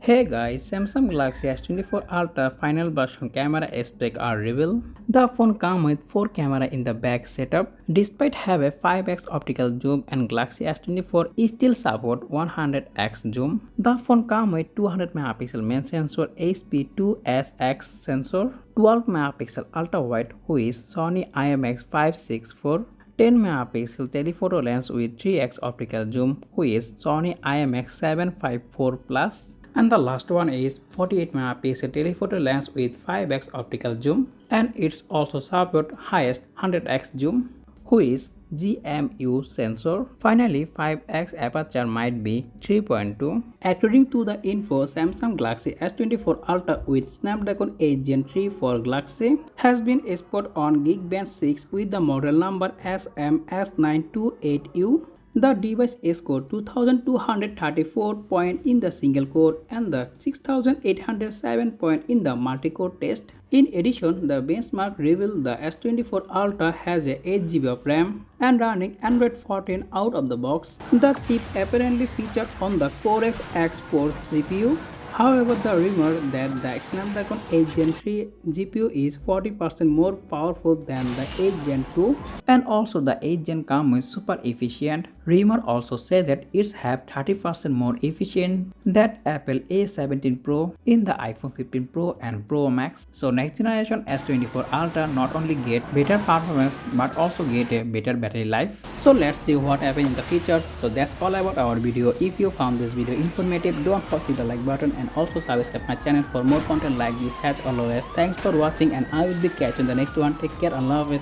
Hey guys, Samsung Galaxy S24 Ultra final version camera spec are revealed. The phone comes with 4 cameras in the back setup. Despite have a 5x optical zoom and Galaxy S24 still support 100x zoom. The phone comes with 200 megapixel main sensor HP2SX sensor, 12 megapixel ultra wide which is Sony IMX564, 10 megapixel telephoto lens with 3x optical zoom which is Sony IMX754 Plus. And the last one is 48 megapixel telephoto lens with 5x optical zoom, and it's also support highest 100x zoom which is GMU sensor. Finally 5x aperture might be 3.2. According to the info, Samsung Galaxy S24 Ultra with Snapdragon 8 Gen 3 for Galaxy has been spotted on Geekbench 6 with the model number SMS928U. The device scored 2234 points in the single core and the 6807 points in the multi-core test. In addition, the benchmark revealed the S24 Ultra has a 8GB of RAM and running Android 14 out of the box. The chip apparently featured on the Core X3 CPU. However, the rumor that the Snapdragon 8 Gen 3 GPU is 40% more powerful than the 8 Gen 2 and also the 8 Gen comes with super efficient. Rumor also says that it's have 30% more efficient than Apple A17 Pro in the iPhone 15 Pro and Pro Max. So next generation S24 Ultra not only get better performance but also get a better battery life. So let's see what happens in the future. So that's all about our video. If you found this video informative, don't forget the like button and also subscribe my channel for more content like this. As always, thanks for watching and I will be catching the next one. Take care, Allah Hafiz.